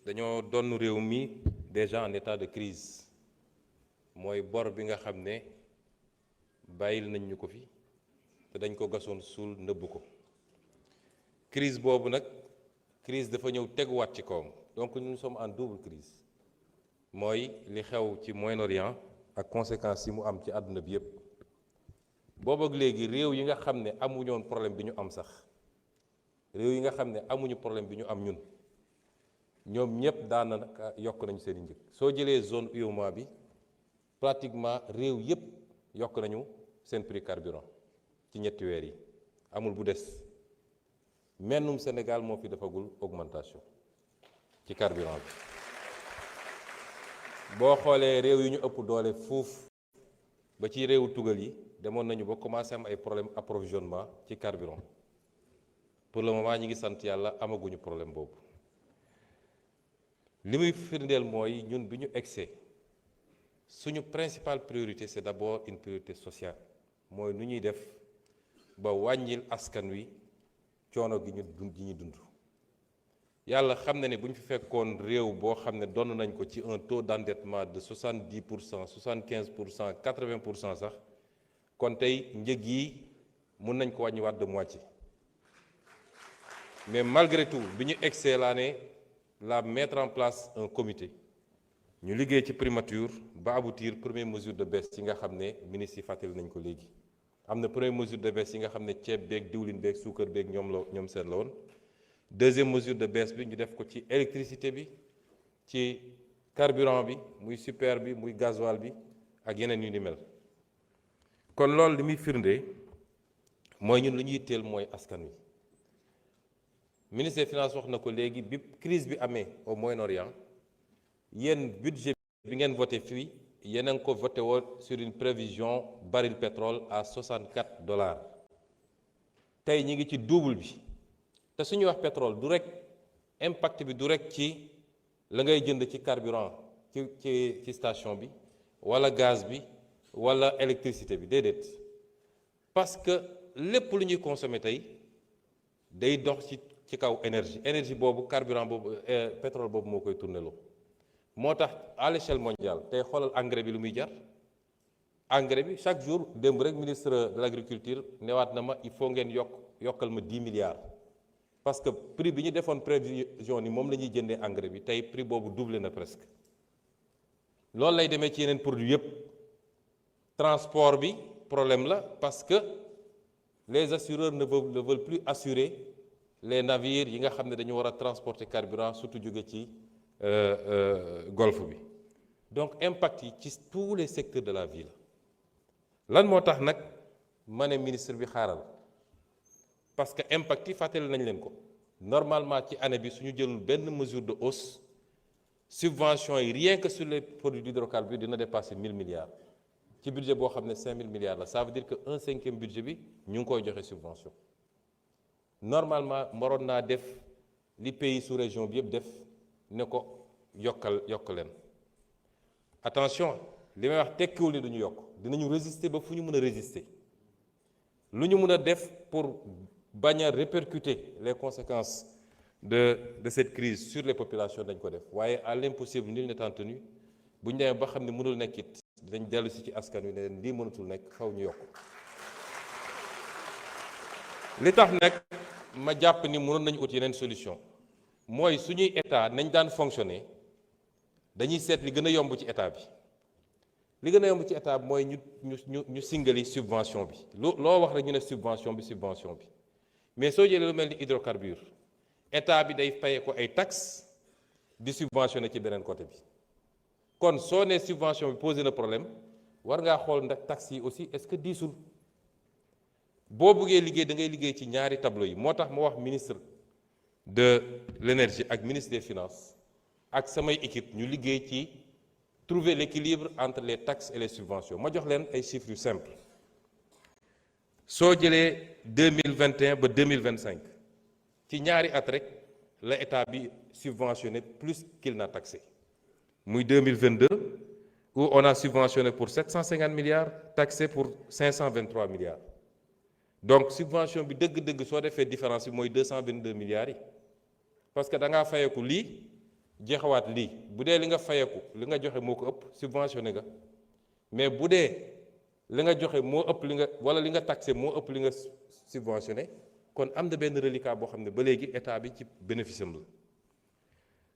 dañoo donn réew mi déjà en état de crise mooy bor bi nga xam ne bàyyil nañ ñu ko fi te dañ ko gasoon suul nëbb ko crise boobu nag crise dafa ñëw teguwaat ci kawam donc nous sommes en double crise mooy li xew ci Moyen-Orient ak conséquences yi mu am ci àdduna bi yépp boobu ak léegi réew yi nga xam ne amuñu woon problème bi ñu am sax réew yi nga xam ne amuñu problème bi ñu am ñun ñoom ñëpp daanaka yokk nañu seen i njëg soo jëlee zone UEMOA bi pratiquement réew yëpp yokk nañu seen prix carburant ci ñetti weer yi amul bu des mennum Sénégal moo fi defagul augmentation ci carburant bi boo xoolee réew yi ñu ëpp doole fuuf ba ci réewu tugal yi demoon nañu ba commencé am ay problème approvisionnement ci carburant pour le moment ñi ngi sant yàlla amaguñu problème boobu li muy firndeel mooy ñun bi ñu egsee suñu principale priorité c'est d'abord une priorité sociale mooy nu ñuy def ba wàññil askan wi coono gi ñu dund yàlla xam na ne bu ñu fi fekkoon réew boo xam ne donn nañ ko ci un taux d'endettement de 70%, 75%, 80% sax kon tey njëg yi mun nañ ko wàññiwaat de moitié mais malgré tout bi ñu egsee laa ne la mettre en place un comité ñu liggéey ci primature ba aboutir première mesure de baisse yi nga xam ne ministre yi fàttali nañ ko léegi am na première mesure de baisse yi nga xam ne ceeb beeg diwlin beeg suukar beeg ñoom seen la woon deuxième mesure de baisse bi ñu def ko ci électricité bi ci carburant bi muy super bi muy gasoil bi ak yeneen yu ni mel kon loolu li muy firnde mooy ñun lu ñuy teel mooy askan wi ministre des finances wax na ko léegi bi crise bi amee au Moyen-Orient yéen budget bi ngeen voté fii yéen a ngi ko voté woon sur une prévision baril pétrole à $64 tey ñi ngi ci double bi te suñuy wax pétrole du rek impact bi du rek ci la ngay jënd ci carburant ci station bi wala gaz bi wala électricité bi déedéet parce que lépp lu ñuy consommer tey day dox ci kaw énergie boobu carburant boobu pétrole boobu moo koy tourneloo moo tax à l'échelle mondiale tey xoolal engrais bi lu muy jar engrais bi chaque jour démb rek ministre de l'agriculture newaat na ma il faut ngeen yokkal ma 10 milliards parce que prix bi ñu defoon prévision ni moom la ñuy jëndee engrais bi tey prix boobu doublé na presque loolu lay demee ci yeneen produit yépp transport bi problème la parce que les assureurs ne veulent plus assurer les navires yi nga xam ne dañu war a transporter carburant surtout jóge ci golfe bi donc impact yi ci tous les secteurs de la vie la lan moo tax nag ma ne ministre bi xaaral parce que impact yi fàttali nañ leen ko normalement ci année bi suñu jëlul benn mesure de hausse subvention yi rien que sur les produits d'hydrocarbures dina dépasser 1000 milliards ci budget boo xam ne 5000 milliards la ça veut dire que 1/5 budget bi ñu ngi koy joxe subvention normalement waroon naa def li pays sous région bi yëpp def ne ko yokk leen attention li may wax tekkiwul ni duñu yokk dinañu résister ba fu ñu mën a résister lu ñu mën a def pour bañ a répercuter les conséquences de cette crise sur les populations dañ ko def waaye à l'impossible nul n'étant tenu bu ñu demee ba xam ne mënul nekk it dinañ dellu si ci askan wi ne leen lii mënatul nekk xaw ñu yokk li tax nag ma jàpp ni mënoon nañu ut yeneen solution mooy suñuy état nañ daan fonctionner dañuy seet li gën a yomb ci état bi li gën a yomb ci état bi mooy ñu singali subvention bi loo wax rek ñu ne subvention bi mais soo jëlee lu mel ni hydrocarbure état bi day fayee ko ay taxes di subventionné ci beneen côté bi kon soo nee subvention bi posé na problème war ngaa xool ndax taxes yi aussi est-ce que diisul boo bëggee liggéey da ngay liggéey ci ñaari tableau yi moo tax ma wax ministre de l'énergie ak ministre des finances ak samay équipe ñu liggéey ci trouver l'équilibre entre les taxes et les subventions ma jox leen ay chiffres yu simple soo jëlee 2021 ba 2025 ci ñaari at rek la état bi subventionné plus qu'il n'a taxé muy 2022 où on a subventionné pour 750 milliards taxé pour 523 milliards donc subvention bi dëgg-dëgg soo defee différence bi mooy 222 milliards yi parce que da ngaa fayeeku lii jeexawaat lii bu dee li nga fayeku li nga joxe moo ko ëpp subventionné nga mais bu dee li nga joxe moo ëpp li nga wala li nga taxé moo ëpp li nga subventionné kon am na benn reliquat boo xam ne ba léegi état bi ci bénéfice am la.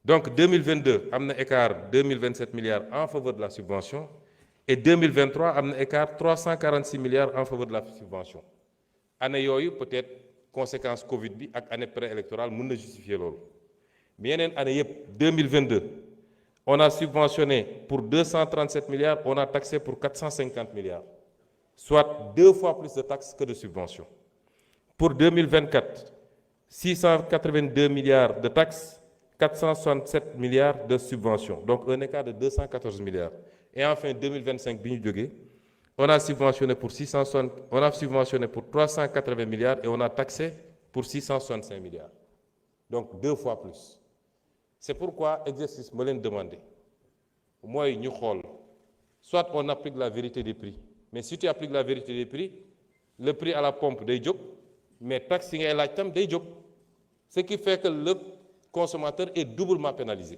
Donc 2022 am na écart 2027 milliards en faveur de la subvention et 2023 am na écart 346 milliards en faveur de la subvention année yooyu peut-être conséquence Covid bi ak année préélectorale mën na justifier loolu mais yeneen année yëpp 2022 on a subventionné pour 237 milliards on a taxé pour 450 milliards soit 2 fois plus de taxes que de subventions. Pour 2024 682 milliards de taxes 467 milliards de subventions donc un écart de 214 milliards et enfin 2025 bi ñu jógee on a subventionné pour 380 milliards et on a taxé pour 665 milliards donc 2 fois plus. C'est pourquoi exercice ma leen demandé mooy ñu xool soit on applique la vérité des prix mais si tu appliques la vérité des prix le prix à la pompe day jóg mais taxe yi ngay laaj tam day jóg ce qui fait que le consommateur est doublement pénalisé.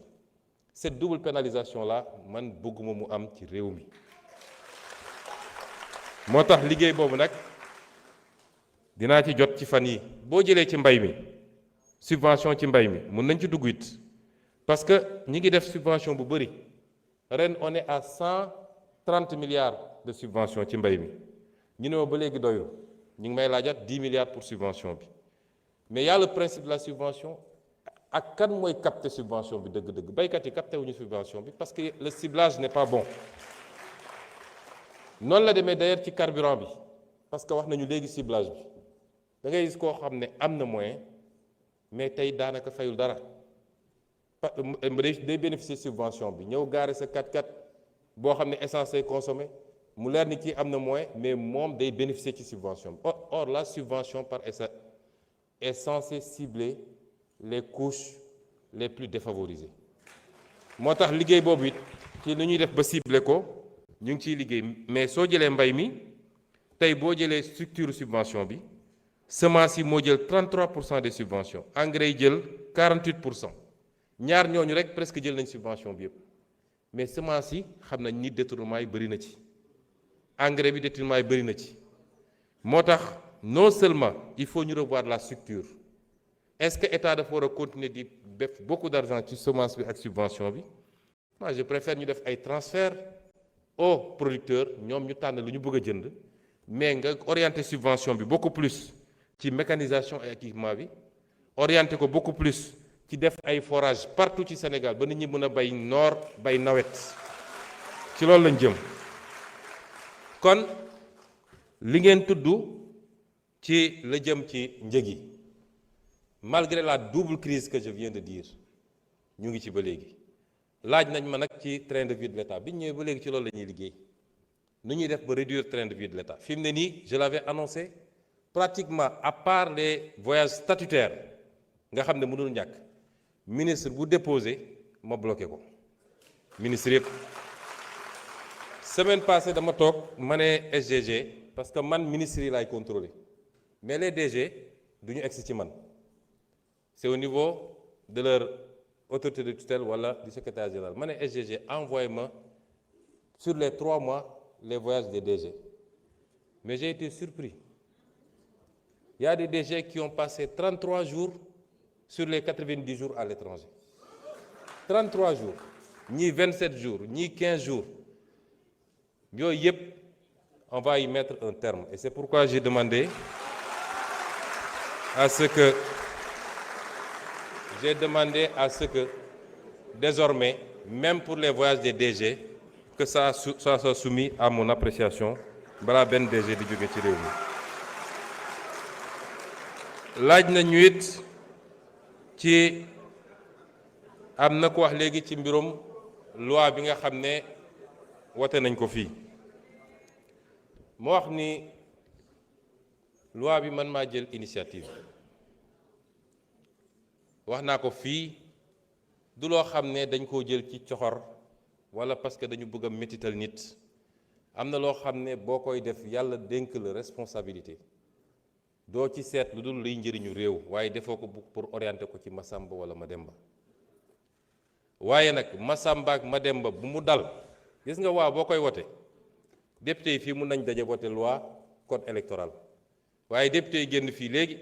Cette double pénalisation là man bëgguma mu am ci réew mi moo tax liggéey boobu nag dinaa ci jot ci fan yi boo jëlee ci mbay mi subvention ci mbay mi mun nañ ci dugg it parce que ñi ngi def subvention bu bëri ren on est à 130 milliards de subvention ci mbay mi ñu ne ma ba léegi doyul ñu ngi may laajaat 10 milliards pour subvention bi mais y a le principe de la subvention ak kan mooy capter subvention bi dëgg-dëgg baykat yi capter wuñu subvention bi parce que le ciblage n'est pas bon noonu la demee d'ailleurs ci carburant bi parce que wax nañu léegi ciblage bi da ngay gis koo xam ne am na moyen mais tey daanaka fayul dara day bénéficier subvention bi ñëw gaare sa 4x4 boo xam ne essence ay consommé mu leer ni kii am na moyen mais moom day bénéficier ci subvention bi or la subvention par essai est censée cibler les couches les plus défavorisées moo tax liggéey boobu it ci lu ñuy def ba cibler ko ñu ngi ciy liggéey mais soo jëlee mbay mi tey boo jëlee structure subvention bi semence yi moo jël 33% des subventions engrais yi jël 48% ñaar ñooñu rek presque jël nañ subvention bi yëpp mais semence yi xam nañ ni détournement yi bëri na ci engrais bi détournement yi bëri na ci moo tax non seulement il faut ñu revoir la structure est-ce que état dafa war a continuer di def beaucoup d'argent ci semence bi ak subvention bi moi je préfère ñu def ay transfert aux producteurs ñoom ñu tànn lu ñu bëgg a jënd mais nga orienter subvention bi beaucoup plus ci mécanisation et équipement bi orienter ko beaucoup plus ci def ay forage partout ci Sénégal ba nit ñi mën a bay noor bay nawet ci loolu lañ jëm kon li ngeen tudd ci la jëm ci njëg yi malgré la double crise que je viens de dire ñu ngi ci ba léegi laaj nañ ma nag ci train de vie de l'État bi ñu ñëwee ba léegi ci loolu la ñuy liggéey nu ñuy def ba réduire train de vie de l'État fi mu ne nii je l'avais annoncé pratiquement à part les voyages statutaires nga xam ne mënul ñàkk ministre bu déposé ma bloqué ko ministre yëpp semaine passée dama toog ma ne SGG parce que man ministre yi laay contrôler mais les DG du ñu egsi ci man c'est au niveau de leur autorité de tutelle wala du secrétaire général ma ne SGG envoyé-moi sur les 3 mois les voyages des DG mais j'ai été surpris il y a des DG qui ont passé 33 jours sur les 90 jours à l'étranger 33 jours ñii 27 jours ñii 15 jours yooyu yëpp on va y mettre un terme et c'est pourquoi j'ai demandé à ce que désormais même pour les voyages des DG que ça soit soumis à mon appréciation balaa benn DG di jóge ci réew mi laaj na ñu it ci am na ko wax léegi ci mbirum loi bi nga xam ne wote nañ ko fii moo wax ni loi bi man maa jël initiative wax naa ko fii du loo xam ne dañ koo jël ci coxor wala parce que dañu bëgg a métital nit am na loo xam ne boo koy def yàlla dénk la responsabilité doo ci seet lu dul luy njëriñu réew waaye defoo ko pour orienter ko ci Masamba wala Mademba waaye nag Masamba ak Mademba bu mu dal gis nga waa boo koy wote député yi fii mun nañ daje voté loi code électoral waaye député yi génn fii léegi